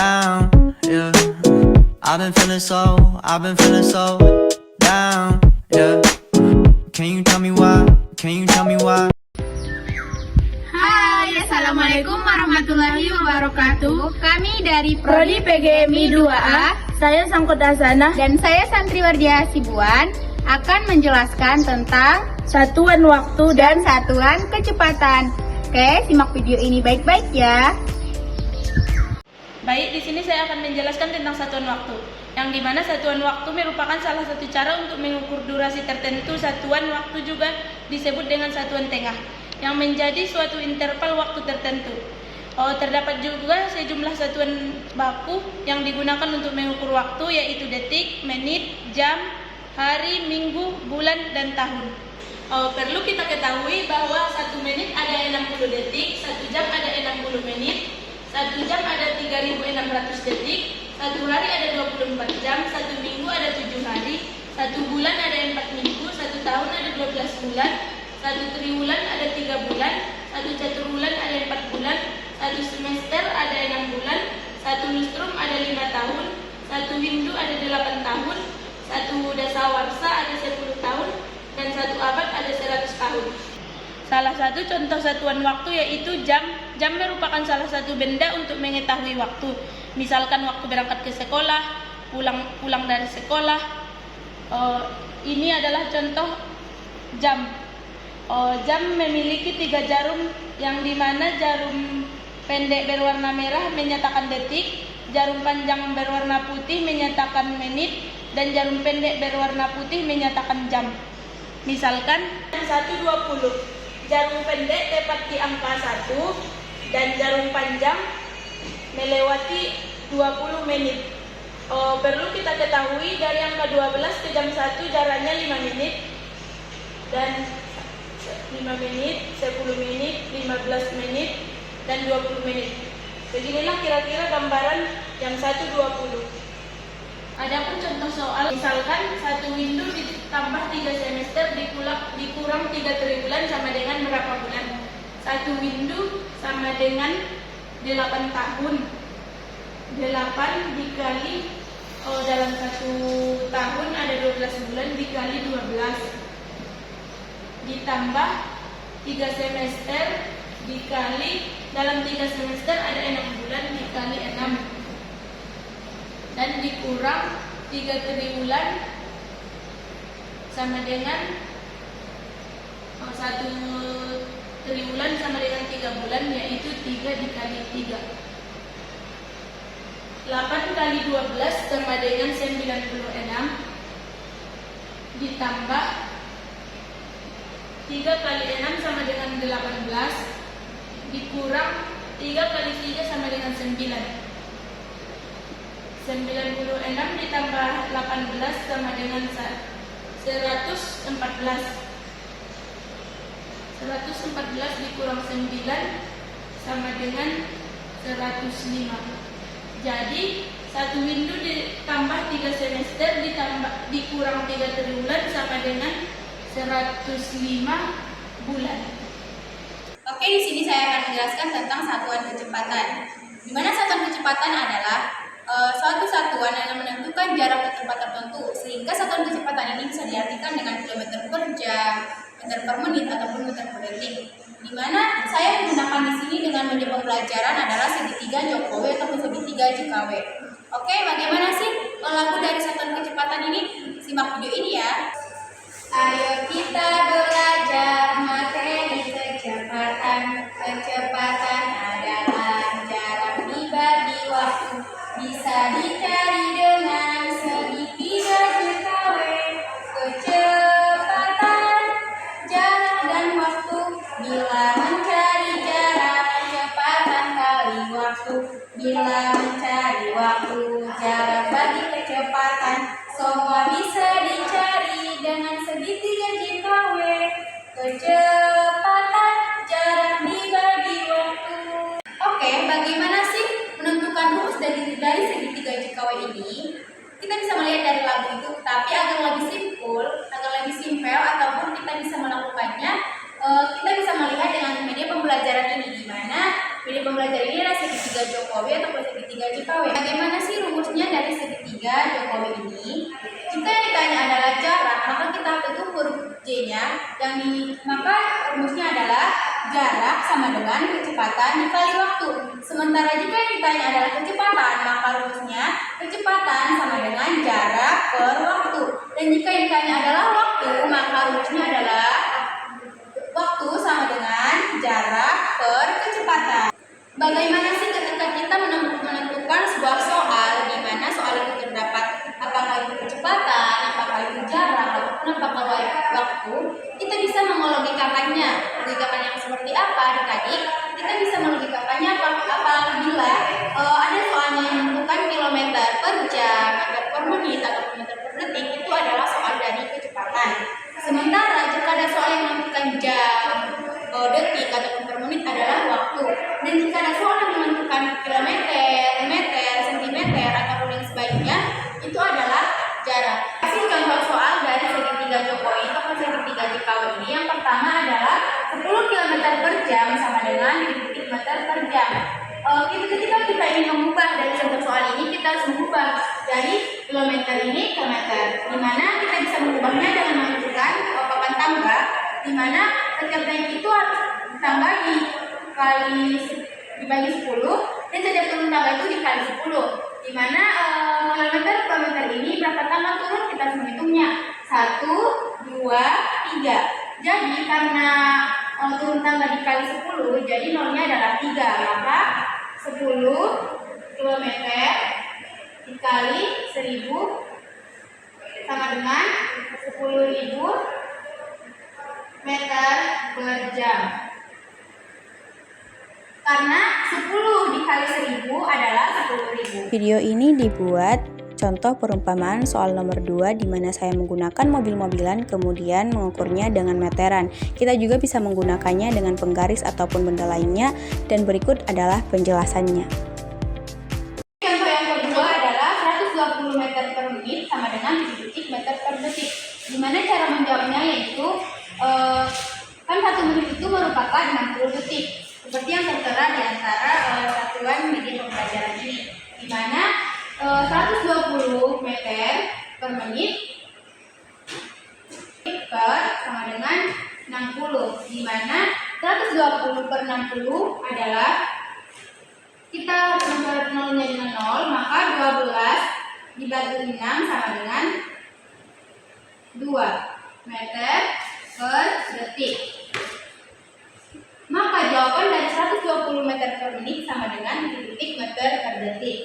down, yeah. I've been feeling so down, yeah. Can you tell me why? Can you tell me why? Hai, Assalamualaikum warahmatullahi wabarakatuh. Kami dari Prodi PGMI 2A, Saya Sangkut Hasanah, dan saya Santriwardia Hasibuan akan menjelaskan tentang satuan waktu dan satuan kecepatan. Oke, simak video ini baik-baik ya. Baik, di sini saya akan menjelaskan tentang satuan waktu, yang dimana satuan waktu merupakan salah satu cara untuk mengukur durasi tertentu. Satuan waktu juga disebut dengan satuan tengah, yang menjadi suatu interval waktu tertentu. Terdapat juga sejumlah satuan baku yang digunakan untuk mengukur waktu, yaitu detik, menit, jam, hari, minggu, bulan, dan tahun. Perlu kita ketahui bahwa 1 menit ada 60 detik, 1 jam ada 60 menit, 1 jam ada 3.600 detik, 1 hari ada 24 jam, 1 minggu ada 7 hari, 1 bulan ada 4 minggu, 1 tahun ada 12 bulan, 1 triwulan ada 3 bulan, 1 caturbulan ada 4 bulan, 1 semester ada 6 bulan, 1 lustrum ada 5 tahun, 1 hindu ada 8 tahun, 1 dasawarsa ada 10 tahun, dan 1 abad ada 100 tahun. Salah satu contoh satuan waktu yaitu jam. Jam merupakan salah satu benda untuk mengetahui waktu. Misalkan waktu berangkat ke sekolah, pulang dari sekolah. Ini adalah contoh jam. Jam memiliki 3 jarum, yang dimana jarum pendek berwarna merah menyatakan detik, jarum panjang berwarna putih menyatakan menit, dan jarum pendek berwarna putih menyatakan jam. Misalkan 1.20, jarum pendek tepat di angka 1 dan jarum panjang melewati 20 menit. Perlu kita ketahui dari angka 12 ke jam 1 jaraknya 5 menit, dan 5 menit, 10 menit, 15 menit, dan 20 menit. Beginilah kira-kira gambaran yang 1.20. Adapun contoh soal, misalkan 1 windu ditambah 3 semester dikurang 3 triwulan sama dengan berapa bulan? 1 windu sama dengan 8 tahun. 8 dikali, dalam 1 tahun ada 12 bulan dikali 12. Ditambah 3 semester dikali, dalam 3 semester ada 6 bulan dikali 6. Dan dikurang 3 triwulan sama dengan 1 triwulan sama dengan 3 bulan, yaitu 3 dikali 3. 8 kali 12 sama dengan 96, ditambah 3 kali 6 sama dengan 18, dikurang 3 kali 3 sama dengan 9. 96 ditambah 18 sama dengan 114. 114 dikurang 9 sama dengan 105. Jadi 1 windu ditambah 3 semester dikurang 3 triwulan sama dengan 105 bulan. Oke, di sini saya akan menjelaskan tentang satuan kecepatan. Di mana satuan kecepatan adalah suatu satuan yang menentukan jarak ke tempat tertentu, sehingga satuan kecepatan ini bisa diartikan dengan kilometer per jam, meter per menit, ataupun meter per detik. Di mana saya menggunakan di sini dengan media pembelajaran adalah segitiga Jokowi ataupun segitiga JKW. Oke, bagaimana sih lagu dari satuan kecepatan ini? Simak video ini ya. Ayo kita belajar materi kecepatan. Kecepatan adalah jarak dibagi waktu, bisa dicari dengan segitiga JKW. Kecepatan, jarak dan waktu. Bila mencari jarak, kecepatan kali waktu. Bila mencari waktu, jarak bagi kecepatan. Semua bisa dicari dengan segitiga JKW. Kecepatan, jarak dibagi waktu. Oke, bagaimana sih menentukan rumus dari segitiga JKW ini? Kita bisa melihat dari lagu itu, tapi agar lebih simpel, ataupun kita bisa melakukannya, kita bisa melihat dengan media pembelajaran ini, di mana milik pembelajar ini adalah segitiga Jokowi ataupun segitiga JKW. Bagaimana sih rumusnya dari segitiga Jokowi ini? Jika yang ditanya adalah jarak, maka kita tutup huruf J-nya, maka rumusnya adalah jarak sama dengan kecepatan dikali waktu. Sementara jika yang ditanya adalah kecepatan, maka rumusnya kecepatan sama dengan jarak per waktu. Dan jika yang ditanya adalah waktu, maka rumusnya adalah waktu sama dengan jarak per kecepatan. Bagaimana sih ketika kita menentukan sebuah soal di mana soal itu terdapat apakah itu kecepatan, apakah itu jarak, ataupun apakah waktu, kita bisa melogikakannya. Logikakan yang seperti apa adik-adik? Kita bisa melogikakannya apabila ada soalnya yang menentukan kilometer per jam, meter per menit, ataupun meter per detik, itu adalah soal dari kecepatan. Sementara jika ada soal yang menentukan jam, detik, ataupun per menit adalah waktu. Dan jika ada soal yang menentukan kilometer, meter, sentimeter, ataupun yang sebaliknya, itu adalah jarak. Kasih contoh soal dari segitiga Jokowi atau segitiga JKW ini. Yang pertama adalah 10 km per jam sama dengan detik meter per jam. Ketika kita ingin mengubah dari contoh soal ini, kita harus mengubah dari kilometer ini ke meter, di mana kita bisa mengubahnya dengan menentukan papan tangga, di mana setiap naik itu harus ditambah dibagi 10, dan setiap turun tangga itu dikali 10, di mana kilometer ini berapa tangga turun kita harus menghitungnya 1, 2, 3. Jadi karena turun tangga dikali 10, jadi nolnya adalah 3, maka 10 km dikali 1000 sama dengan 10.000 meter per jam. Karena 10 dikali 1000 adalah 10.000. Video ini dibuat contoh perumpamaan soal nomor 2 di mana saya menggunakan mobil-mobilan kemudian mengukurnya dengan meteran. Kita juga bisa menggunakannya dengan penggaris ataupun benda lainnya, dan berikut adalah penjelasannya. Contoh yang kedua adalah 120 meter per menit sama dengan 7 detik meter per detik. Dimana cara menjawabnya yaitu kan 1 menit itu merupakan 60 detik. Seperti yang tertera di antara satuan media pembelajaran ini, di mana 120 meter per menit sama dengan 60, di mana 120 per 60 adalah kita mencoret nolnya dengan 0, maka 12 dibagi 6 sama dengan 2 meter per detik. Maka jawaban dari 120 meter per menit sama dengan 7 detik meter per detik.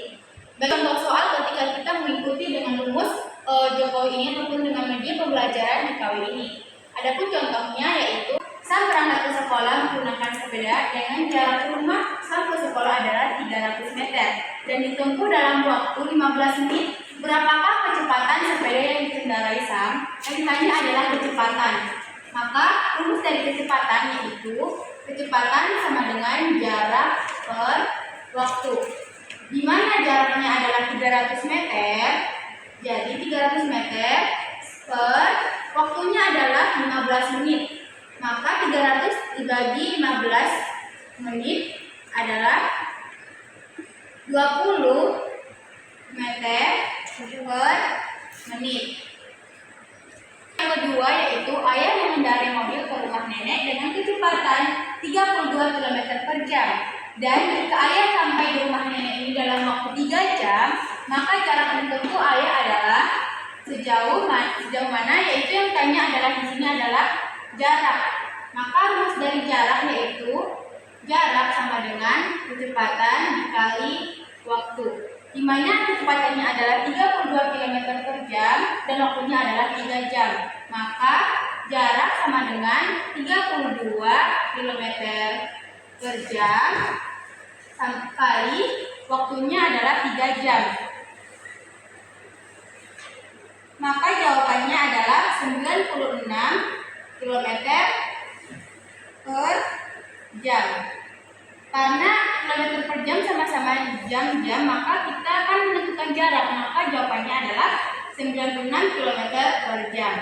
Bagi contoh soal ketika kita mengikuti dengan rumus Jokowi ini ataupun dengan media pembelajaran JKW ini. Adapun contohnya yaitu sang berangkat ke sekolah menggunakan sepeda dengan jarak rumah sampai sekolah adalah 300 meter dan ditempuh dalam waktu 15 menit. Berapakah kecepatan sepeda yang dikendarai sang? Yang ditanya adalah kecepatan. Maka rumus dari kecepatan yaitu kecepatan sama dengan jarak per waktu, di mana jaraknya adalah 300 meter. Jadi 300 meter per waktunya adalah 15 menit. Maka 300 dibagi 15 menit adalah 20 meter per menit. Yang kedua yaitu ayah mengendarai mobil ke rumah nenek dengan kecepatan 32 km per jam. Dan jika ayah sampai di rumah nenek ini dalam waktu 3 jam, maka jarak yang ditempuh ayah adalah sejauh mana, yaitu yang tanya adalah di sini adalah jarak. Maka rumus dari jarak yaitu jarak sama dengan kecepatan dikali waktu, di mana kecepatannya adalah 32 km per jam dan waktunya adalah 3 jam. Maka jarak sama dengan 32 km per jam kali waktunya adalah 3 jam. Maka jawabannya adalah 96 km per jam. Karena kilometer per jam sama-sama jam-jam, maka kita akan menentukan jarak. Maka jawabannya adalah 96 km per jam.